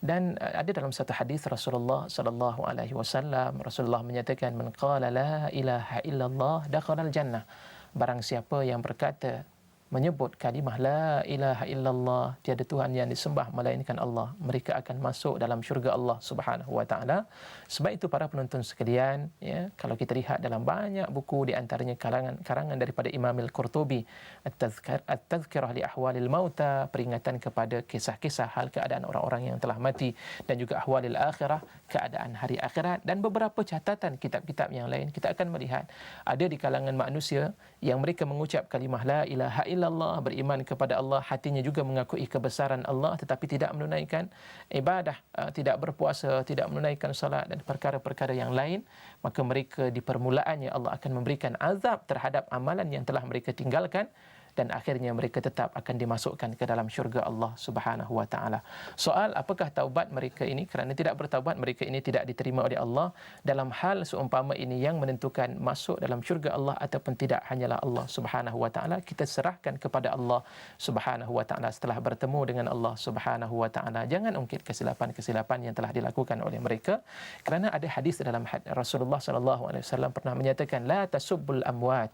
Dan ada dalam satu hadis Rasulullah sallallahu alaihi wasallam, Rasulullah menyatakan man qala la ilaha illallah dakhala al-jannah. Barang siapa yang berkata, menyebut kalimah la ilaha illallah, tiada Tuhan yang disembah melainkan Allah, mereka akan masuk dalam syurga Allah Subhanahu wa taala. Sebab itu para penonton sekalian, ya, kalau kita lihat dalam banyak buku, di antaranya karangan daripada Imam Al-Qurtubi, At-Tadhkirah li Ahwalil Mauta, peringatan kepada kisah-kisah hal keadaan orang-orang yang telah mati, dan juga Ahwalil Akhirah, keadaan hari akhirat, dan beberapa catatan kitab-kitab yang lain, kita akan melihat ada di kalangan manusia yang mereka mengucap kalimah la ilaha illallah, beriman kepada Allah, hatinya juga mengakui kebesaran Allah, tetapi tidak menunaikan ibadah, tidak berpuasa, tidak menunaikan salat dan perkara-perkara yang lain, maka mereka di permulaannya Allah akan memberikan azab terhadap amalan yang telah mereka tinggalkan, dan akhirnya mereka tetap akan dimasukkan ke dalam syurga Allah Subhanahu wa taala. Soal apakah taubat mereka ini, kerana tidak bertaubat mereka ini tidak diterima oleh Allah, dalam hal seumpama ini yang menentukan masuk dalam syurga Allah ataupun tidak hanyalah Allah Subhanahu wa taala. Kita serahkan kepada Allah Subhanahu wa taala setelah bertemu dengan Allah Subhanahu wa taala. Jangan ungkit kesilapan-kesilapan yang telah dilakukan oleh mereka, kerana ada hadis dalam Rasulullah sallallahu alaihi wasallam pernah menyatakan la tasubbul amwat,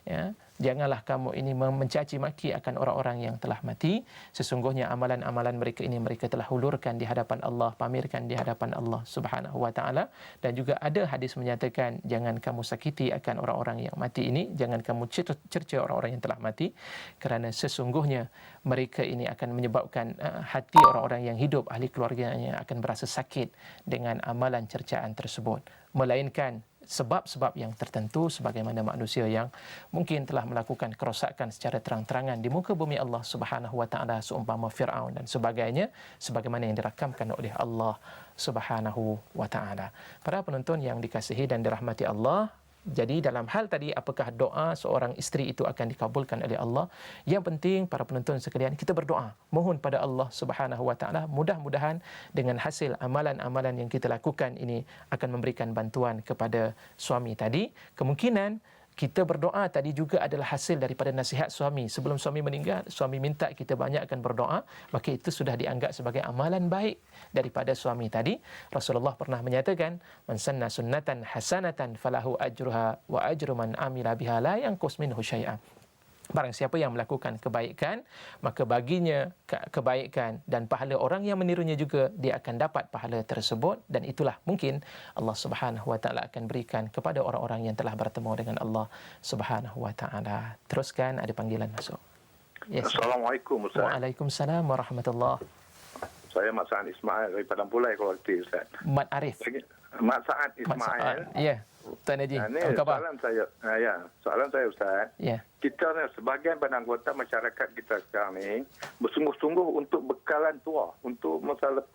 ya, janganlah kamu ini mencaci maki akan orang-orang yang telah mati. Sesungguhnya amalan-amalan mereka ini mereka telah hulurkan di hadapan Allah, pamerkan di hadapan Allah Subhanahu wa taala. Dan juga ada hadis menyatakan jangan kamu sakiti akan orang-orang yang mati ini, jangan kamu cerca orang-orang yang telah mati, kerana sesungguhnya mereka ini akan menyebabkan hati orang-orang yang hidup, ahli keluarganya akan berasa sakit dengan amalan cercaan tersebut, melainkan sebab-sebab yang tertentu sebagaimana manusia yang mungkin telah melakukan kerosakan secara terang-terangan di muka bumi Allah Subhanahu wa taala, seumpama Firaun dan sebagainya, sebagaimana yang dirakamkan oleh Allah Subhanahu wa taala. Para penonton yang dikasihi dan dirahmati Allah, jadi dalam hal tadi apakah doa seorang isteri itu akan dikabulkan oleh Allah, yang penting para penonton sekalian kita berdoa, mohon pada Allah Subhanahu wa taala, mudah-mudahan dengan hasil amalan-amalan yang kita lakukan ini akan memberikan bantuan kepada suami tadi. Kemungkinan kita berdoa tadi juga adalah hasil daripada nasihat suami. Sebelum suami meninggal, suami minta kita banyakkan berdoa, maka itu sudah dianggap sebagai amalan baik daripada suami tadi. Rasulullah pernah menyatakan, man sanna sunnatan hasanatan falahu ajruha wa ajru man amila biha la yanqus minhu syai'an. Barang siapa yang melakukan kebaikan, maka baginya kebaikan, dan pahala orang yang menirunya juga dia akan dapat pahala tersebut. Dan itulah mungkin Allah Subhanahu wa taala akan berikan kepada orang-orang yang telah bertemu dengan Allah Subhanahu wa taala. Teruskan, ada panggilan masuk. Yes. Assalamualaikum Ustaz. Waalaikumsalam warahmatullahi. Saya Mat Sa'ad Ismail dari Padang Pulai, Kuala Lumpur, Ustaz. Mat Arif. Mat Sa'ad Ismail. Ya. Tuan Haji, Ini apa khabar? soalan saya Ustaz. Ya. Kita ni sebahagian anggota masyarakat kita sekarang ni bersungguh-sungguh untuk bekalan tua, untuk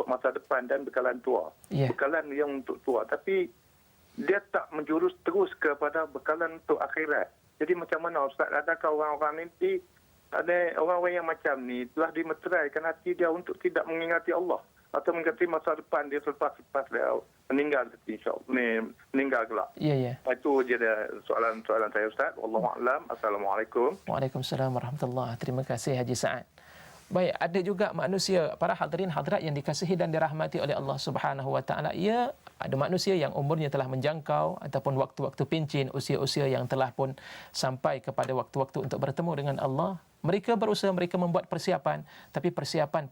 masa depan dan bekalan tua. Ya. Bekalan yang untuk tua, tapi dia tak menjurus terus kepada bekalan untuk akhirat. Jadi macam mana Ustaz, adakah orang-orang ni, ada orang-orang yang macam ni telah dimeteraikan hati dia untuk tidak mengingati Allah atau mengingati masa depan dia selepas dia meninggal, insya-Allah meninggal kelak. Ya. Itu je dia soalan saya Ustaz. Wallahu a'lam. Assalamualaikum. Waalaikumsalam warahmatullahi. Terima kasih Haji Sa'ad. Baik, ada juga manusia, para hadirin hadirat yang dikasihi dan dirahmati oleh Allah Subhanahu wa taala. Ya, ada manusia yang umurnya telah menjangkau ataupun waktu-waktu pencin, usia-usia yang telah pun sampai kepada waktu-waktu untuk bertemu dengan Allah. Mereka berusaha, mereka membuat persiapan, tapi persiapan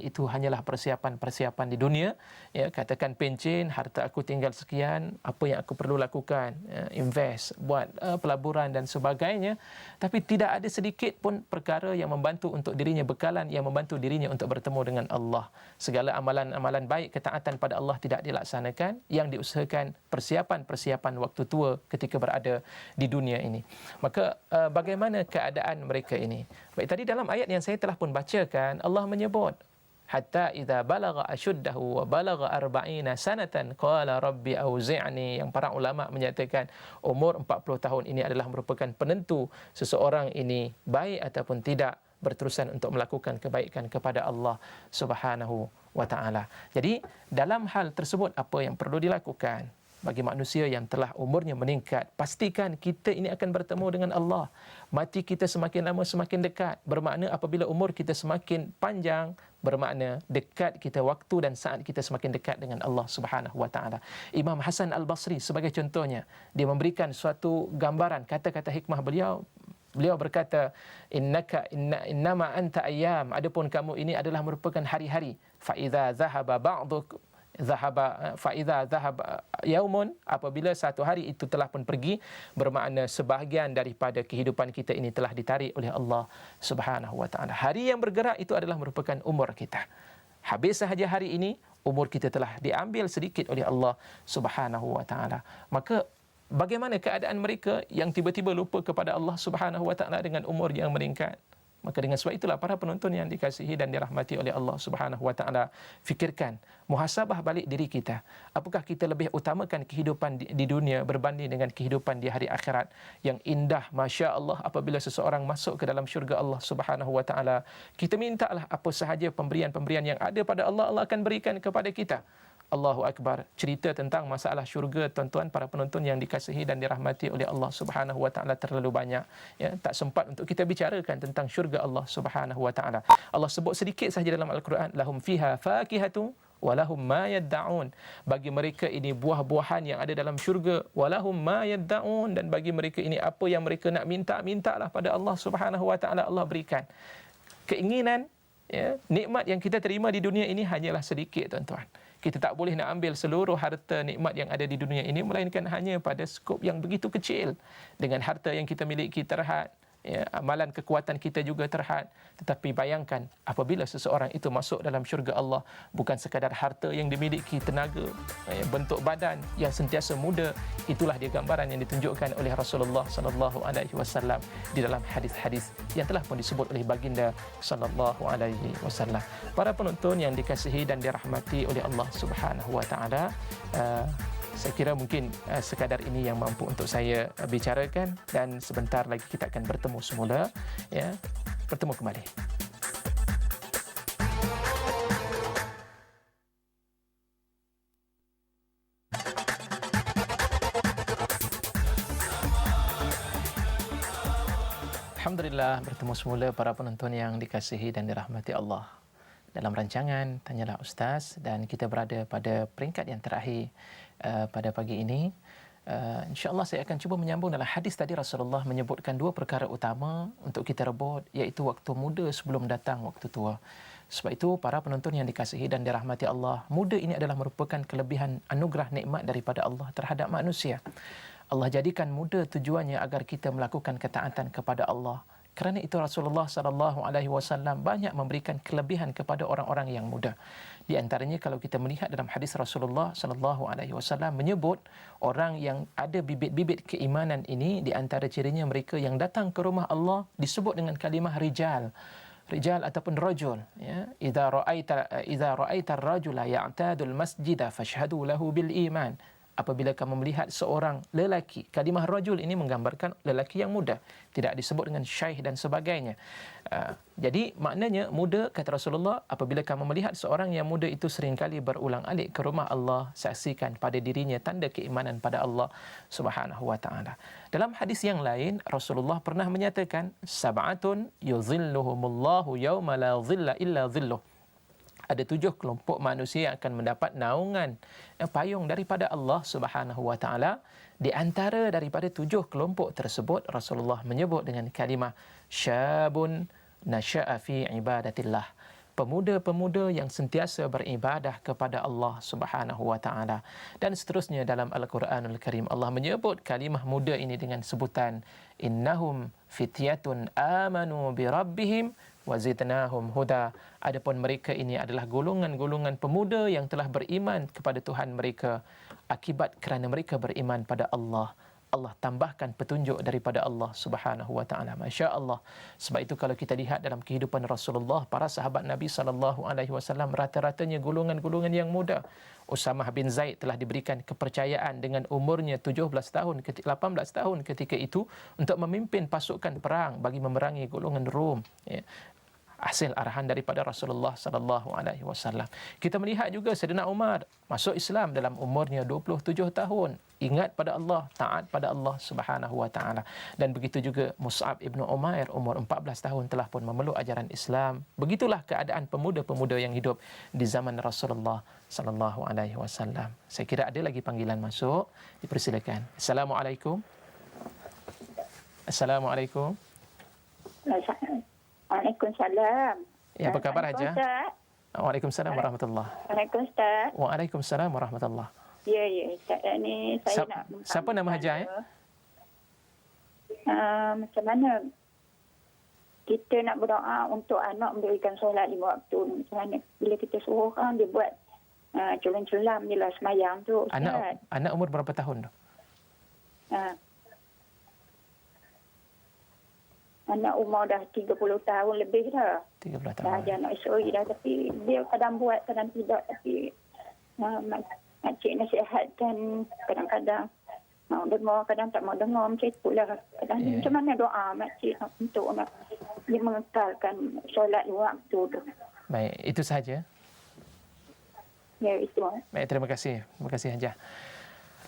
itu hanyalah persiapan di dunia. Ya, katakan pencen, harta aku tinggal sekian, apa yang aku perlu lakukan, invest, buat pelaburan dan sebagainya. Tapi tidak ada sedikit pun perkara yang membantu untuk dirinya, bekalan yang membantu dirinya untuk bertemu dengan Allah. Segala amalan-amalan baik, ketaatan pada Allah tidak dilaksanakan, yang diusahakan persiapan waktu tua ketika berada di dunia ini. Maka bagaimana keadaan mereka ini? Baik, tadi dalam ayat yang saya telah pun bacakan, Allah menyebut hatta idza balagha ashuddahu wa balagha 40 sanatan qala rabbi auzi'ni, yang para ulama menyatakan umur 40 tahun ini adalah merupakan penentu seseorang ini baik ataupun tidak berterusan untuk melakukan kebaikan kepada Allah Subhanahu wa taala. Jadi dalam hal tersebut apa yang perlu dilakukan bagi manusia yang telah umurnya meningkat, pastikan kita ini akan bertemu dengan Allah. Mati kita semakin lama semakin dekat. Bermakna apabila umur kita semakin panjang, bermakna dekat kita waktu dan saat kita semakin dekat dengan Allah Subhanahu wa taala. Imam Hasan Al-Basri sebagai contohnya, dia memberikan suatu gambaran kata-kata hikmah beliau. Beliau berkata, innama anta ayyam, adapun kamu ini adalah merupakan hari-hari. Fa idza zahaba ba'duk fa'idha zahab yaumun, apabila satu hari itu telah pun pergi, bermakna sebahagian daripada kehidupan kita ini telah ditarik oleh Allah Subhanahu wa taala. Hari yang bergerak itu adalah merupakan umur kita. Habis sahaja hari ini, umur kita telah diambil sedikit oleh Allah Subhanahu wa taala. Maka bagaimana keadaan mereka yang tiba-tiba lupa kepada Allah Subhanahu wa taala dengan umur yang meningkat? Maka dengan sebab itulah para penonton yang dikasihi dan dirahmati oleh Allah Subhanahu wa taala, fikirkan, muhasabah balik diri kita. Apakah kita lebih utamakan kehidupan di dunia berbanding dengan kehidupan di hari akhirat yang indah, masya-Allah. Apabila seseorang masuk ke dalam syurga Allah Subhanahu wa taala, kita mintalah apa sahaja pemberian-pemberian yang ada pada Allah, Allah akan berikan kepada kita. Allahu Akbar. Cerita tentang masalah syurga, tuan-tuan para penonton yang dikasihi dan dirahmati oleh Allah Subhanahu wa taala, terlalu banyak, ya, tak sempat untuk kita bicarakan tentang syurga Allah Subhanahu wa taala. Allah sebut sedikit sahaja dalam Al-Quran, lahum fiha fakihatu walahum ma yadda'un. Bagi mereka ini buah-buahan yang ada dalam syurga, walahum ma yadda'un, dan bagi mereka ini apa yang mereka nak minta, mintalah pada Allah Subhanahu wa taala, Allah berikan. Keinginan, ya, nikmat yang kita terima di dunia ini hanyalah sedikit, tuan-tuan. Kita tak boleh nak ambil seluruh harta nikmat yang ada di dunia ini, melainkan hanya pada skop yang begitu kecil. Dengan harta yang kita miliki terhad, ya, amalan kekuatan kita juga terhad. Tetapi bayangkan apabila seseorang itu masuk dalam syurga Allah, bukan sekadar harta yang dimiliki, tenaga, bentuk badan yang sentiasa muda. Itulah dia gambaran yang ditunjukkan oleh Rasulullah sallallahu alaihi wasallam di dalam hadis-hadis yang telah pun disebut oleh baginda sallallahu alaihi wasallam. Para penonton yang dikasihi dan dirahmati oleh Allah Subhanahu wa taala, saya kira mungkin sekadar ini yang mampu untuk saya bicarakan, dan sebentar lagi kita akan bertemu semula, ya, bertemu kembali. Alhamdulillah, bertemu semula para penonton yang dikasihi dan dirahmati Allah dalam rancangan Tanyalah Ustaz, dan kita berada pada peringkat yang terakhir pada pagi ini. InsyaAllah saya akan cuba menyambung dalam hadis tadi. Rasulullah menyebutkan dua perkara utama untuk kita rebut, iaitu waktu muda sebelum datang waktu tua. Sebab itu para penonton yang dikasihi dan dirahmati Allah, muda ini adalah merupakan kelebihan anugerah nikmat daripada Allah terhadap manusia. Allah jadikan muda tujuannya agar kita melakukan ketaatan kepada Allah, Kerana itu Rasulullah sallallahu alaihi wasallam banyak memberikan kelebihan kepada orang-orang yang muda. Di antaranya kalau kita melihat dalam hadis Rasulullah sallallahu alaihi wasallam menyebut orang yang ada bibit-bibit keimanan ini, di antara cirinya mereka yang datang ke rumah Allah disebut dengan kalimah rijal ataupun rajul, ya. Idza ra'aita ar-rajula ya'tadu al-masjida fashhadu lahu bil iman. Apabila kamu melihat seorang lelaki, kalimah rajul ini menggambarkan lelaki yang muda, tidak disebut dengan syaikh dan sebagainya. Jadi maknanya muda, kata Rasulullah, apabila kamu melihat seorang yang muda itu seringkali berulang-alik ke rumah Allah, saksikan pada dirinya tanda keimanan pada Allah Subhanahu wa taala. Dalam hadis yang lain Rasulullah pernah menyatakan, sab'atun yuzilluhumullahu yauma la dhilla illa dhilluh. Ada 7 kelompok manusia yang akan mendapat naungan payung daripada Allah Subhanahu wa taala. Di antara daripada 7 kelompok tersebut Rasulullah menyebut dengan kalimah syabun nasya'a fi ibadatillah. Pemuda-pemuda yang sentiasa beribadah kepada Allah Subhanahu wa taala. Dan seterusnya dalam Al-Quranul Karim Allah menyebut kalimah muda ini dengan sebutan innahum fityatun amanu bi rabbihim wazidnahum huda. Adapun mereka ini adalah golongan-golongan pemuda yang telah beriman kepada Tuhan mereka akibat kerana mereka beriman pada Allah. Allah tambahkan petunjuk daripada Allah Subhanahu wa taala. Masya-Allah. Sebab itu kalau kita lihat dalam kehidupan Rasulullah, para sahabat Nabi sallallahu alaihi wasallam rata-ratanya golongan-golongan yang muda. Usamah bin Zaid telah diberikan kepercayaan dengan umurnya 17 tahun, 18 tahun ketika itu untuk memimpin pasukan perang bagi memerangi golongan Rom, ya. Hasil arahan daripada Rasulullah sallallahu alaihi wasallam. Kita melihat juga Saidina Umar masuk Islam dalam umurnya 27 tahun, ingat pada Allah, taat pada Allah Subhanahu wa taala. Dan begitu juga Mus'ab ibnu Umair umur 14 tahun telah pun memeluk ajaran Islam. Begitulah keadaan pemuda-pemuda yang hidup di zaman Rasulullah sallallahu alaihi wasallam. Saya kira ada lagi panggilan masuk, dipersilakan. Assalamualaikum. Assalamualaikum. Waalaikumsalam. Ya, apa khabar Haja? Waalaikumsalam warahmatullahi. Waalaikumsalam. Waalaikumsalam warahmatullahi. Ya, Ustaz, ni saya nak... Siapa nama Haja? Macam mana kita nak berdoa untuk anak mendirikan solat 5 waktu? Macam mana bila kita suruh orang dia buat culam-culam je lah semayang tu, Ustaz. Anak umur berapa tahun tu? Anak umur dah 30 tahun lebih dah. 30 tahun. Dah ada anak SOE dah, tapi dia kadang buat, kadang tidak. Tapi makcik nasihatkan, kadang-kadang mau dengar, kadang tak mau dengar, macam itulah. Kadang macam mana doa makcik untuk nak dia mengekalkan solat 5 waktu tu. Baik, itu sahaja. Ya, itu. Baik, terima kasih. Terima kasih Haja.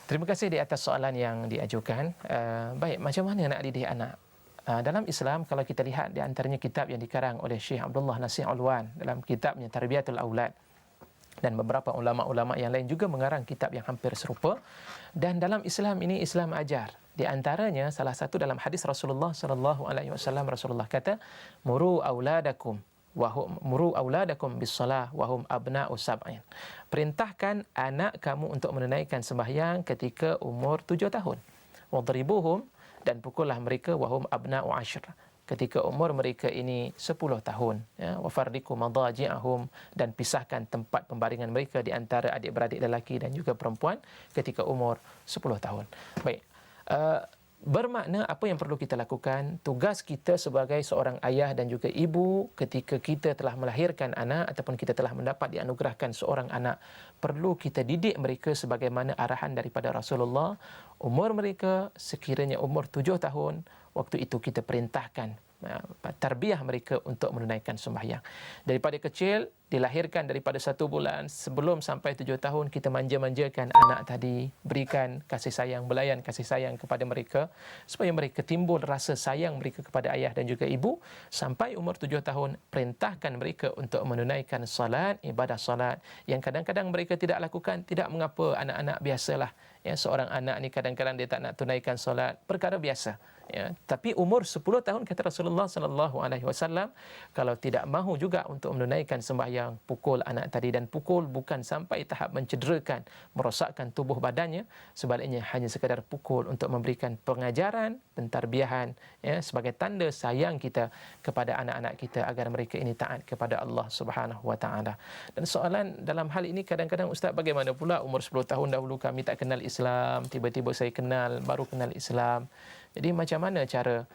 Terima kasih di atas soalan yang diajukan. Baik, macam mana nak didik anak? Dalam Islam, kalau kita lihat di antaranya kitab yang dikarang oleh Syekh Abdullah Nasir Alwan dalam kitabnya Tarbiyatul Aulad, dan beberapa ulama-ulama yang lain juga mengarang kitab yang hampir serupa. Dan dalam Islam ini, Islam ajar. Di antaranya salah satu dalam hadis Rasulullah sallallahu alaihi wasallam, Rasulullah kata, "Muru auladakum bis-shalah wa hum abna'u sab'in." Perintahkan anak kamu untuk menunaikan sembahyang ketika umur 7 tahun. Wadribuhum, dan pukullah mereka wahum abna'u 10, ketika umur mereka ini 10 tahun, ya. Wa farriqu madaji'ahum, dan pisahkan tempat pembaringan mereka di antara adik-beradik lelaki dan juga perempuan ketika umur 10 tahun. Baik, bermakna apa yang perlu kita lakukan? Tugas kita sebagai seorang ayah dan juga ibu ketika kita telah melahirkan anak ataupun kita telah mendapat dianugerahkan seorang anak, perlu kita didik mereka sebagaimana arahan daripada Rasulullah. Umur mereka sekiranya umur 7 tahun, waktu itu kita perintahkan tarbiyah mereka untuk menunaikan sembahyang. Daripada kecil, dilahirkan daripada 1 bulan, sebelum sampai 7 tahun, kita manja-manjakan anak tadi, berikan kasih sayang, belayan kasih sayang kepada mereka, supaya mereka timbul rasa sayang mereka kepada ayah dan juga ibu. Sampai umur 7 tahun, perintahkan mereka untuk menunaikan salat, ibadah salat, yang kadang-kadang mereka tidak lakukan. Tidak mengapa, anak-anak biasalah, ya, seorang anak ni kadang-kadang dia tak nak tunaikan solat, perkara biasa, ya. Tapi umur 10 tahun kata Rasulullah sallallahu alaihi wasallam, kalau tidak mahu juga untuk menunaikan sembahyang, yang pukul anak tadi, dan pukul bukan sampai tahap mencederakan, merosakkan tubuh badannya, sebaliknya hanya sekadar pukul untuk memberikan pengajaran, pentarbiahan, ya, sebagai tanda sayang kita kepada anak-anak kita agar mereka ini taat kepada Allah Subhanahu wa taala. Dan soalan dalam hal ini kadang-kadang, Ustaz, bagaimana pula umur 10 tahun dahulu kami tak kenal Islam, tiba-tiba saya baru kenal Islam. Jadi macam mana cara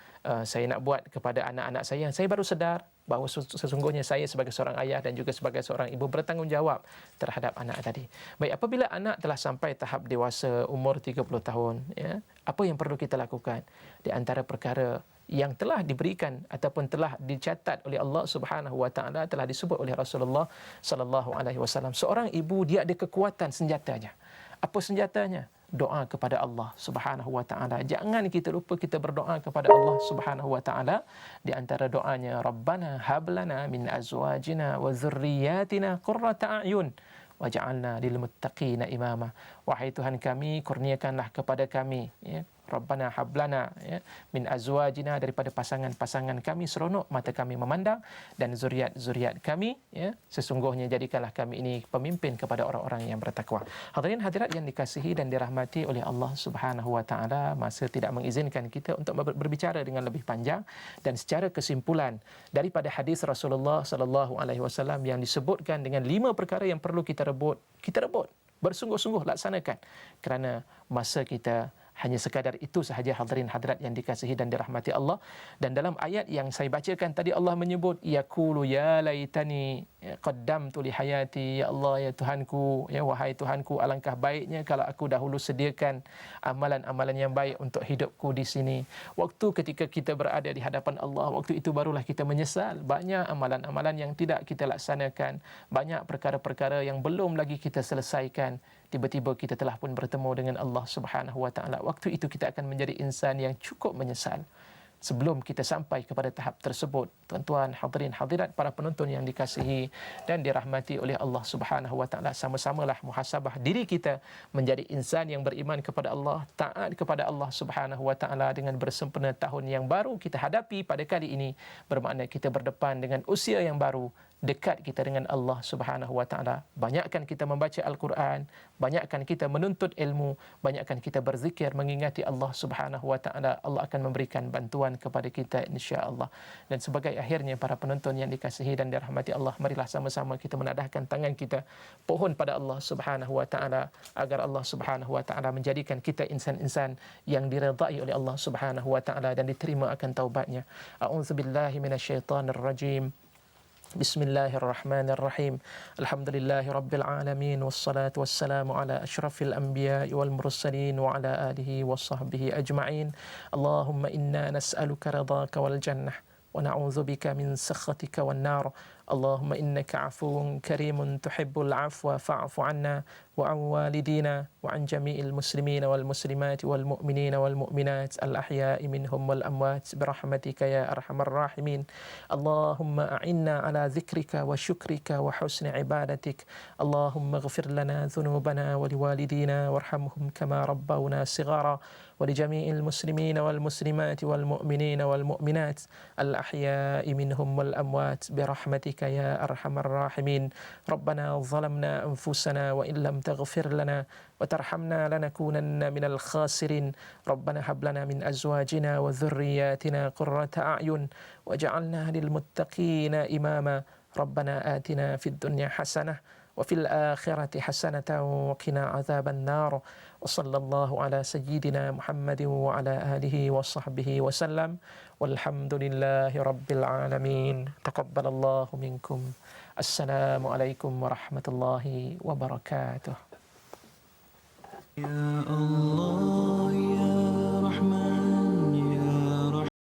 saya nak buat kepada anak-anak saya? Saya baru sedar bahawa sesungguhnya saya sebagai seorang ayah dan juga sebagai seorang ibu bertanggungjawab terhadap anak tadi. Baik, apabila anak telah sampai tahap dewasa umur 30 tahun, ya, apa yang perlu kita lakukan? Di antara perkara yang telah diberikan ataupun telah dicatat oleh Allah Subhanahu wa taala, telah disebut oleh Rasulullah sallallahu alaihi wasallam, seorang ibu dia ada kekuatan senjatanya. Apa senjatanya? Doa kepada Allah Subhanahu wa taala. Jangan kita lupa kita berdoa kepada Allah Subhanahu wa taala. Di antara doanya, Rabbana hab lana min azwajina wa dhurriyyatina qurrata a'yun waj'alna lil muttaqina imama. Wahai Tuhan kami, kurniakanlah kepada kami, ya, Rabbana hablana, ya, min azwajina, daripada pasangan-pasangan kami seronok mata kami memandang, dan zuriat-zuriat kami, ya, sesungguhnya jadikanlah kami ini pemimpin kepada orang-orang yang bertakwa. Hadirin hadirat yang dikasihi dan dirahmati oleh Allah Subhanahu wa taala, masa tidak mengizinkan kita untuk berbicara dengan lebih panjang, dan secara kesimpulan daripada hadis Rasulullah sallallahu alaihi wasallam yang disebutkan dengan 5 perkara yang perlu kita rebut, bersungguh-sungguh laksanakan, kerana masa kita hanya sekadar itu sahaja, hadirin hadirat yang dikasihi dan dirahmati Allah. Dan dalam ayat yang saya bacakan tadi, Allah menyebut, yaqulu ya laitani qaddamtu li hayati, ya Allah, ya Tuhanku, ya wahai Tuhanku, alangkah baiknya kalau aku dahulu sediakan amalan-amalan yang baik untuk hidupku di sini. Waktu ketika kita berada di hadapan Allah, waktu itu barulah kita menyesal. Banyak amalan-amalan yang tidak kita laksanakan, banyak perkara-perkara yang belum lagi kita selesaikan. Tiba-tiba kita telah pun bertemu dengan Allah Subhanahu wa taala. Waktu itu kita akan menjadi insan yang cukup menyesal. Sebelum kita sampai kepada tahap tersebut, tuan-tuan, hadirin hadirat, para penonton yang dikasihi dan dirahmati oleh Allah Subhanahu wa taala, sama-samalah muhasabah diri kita menjadi insan yang beriman kepada Allah, taat kepada Allah Subhanahu wa taala, dengan bersempena tahun yang baru kita hadapi pada kali ini, bermakna kita berdepan dengan usia yang baru, dekat kita dengan Allah Subhanahu wa taala. Banyakkan kita membaca Al-Quran, banyakkan kita menuntut ilmu, banyakkan kita berzikir mengingati Allah Subhanahu wa taala. Allah akan memberikan bantuan kepada kita insya-Allah. Dan sebagai akhirnya, para penonton yang dikasihi dan dirahmati Allah, marilah sama-sama kita menadahkan tangan kita pohon pada Allah Subhanahu wa taala, agar Allah Subhanahu wa taala menjadikan kita insan-insan yang diredai oleh Allah Subhanahu wa taala dan diterima akan taubatnya. A'udzubillahi minasyaitonir rajim. Bismillahirrahmanirrahim. Alhamdulillahi rabbil alamin, wassalatu wassalamu ala asyrafil anbiya'i wal mursalin wa ala alihi wa sahbihi ajma'in. Allahumma inna nas'aluka ridhaka wal jannah wa na'udzubika min sakhatika wan nar. Allahumma innaka afuwun karimun tuhibbul afwa fa'fu anna wa an walidina wa an jami'il muslimina wal muslimati wal mu'minina wal mu'minat al ahya'i minhum wal amwat birahmatika ya arhamar rahimin. Allahumma a'inna ala dhikrika wa syukrika wa husni ibadatik. Allahumma ighfir lana dhunubana wa liwalidina warhamhum kama rabbawna sighara wa li jami'il muslimina wal muslimati wal mu'minina wal mu'minat al ahya'i minhum wal amwat birahmatika ya arhamar rahimin. Rabbana zalamna anfusana wa in lam taghfir lana wa tarhamna lanakunanna minal khasirin. Rabbana hab lana min azwajina wa dhurriyyatina qurrata a'yun waj'alna lil muttaqina imama. Rabbana atina fid dunya hasanah wa fil akhirati hasanatan wa qina adzaban nar. Wa sallallahu ala sayyidina Muhammadin wa ala alihi wa sahbihi wa sallam. Walhamdulillahi rabbil alamin. Taqabbalallahu minkum. Assalamualaikum warahmatullahi wabarakatuh. Ya Allah.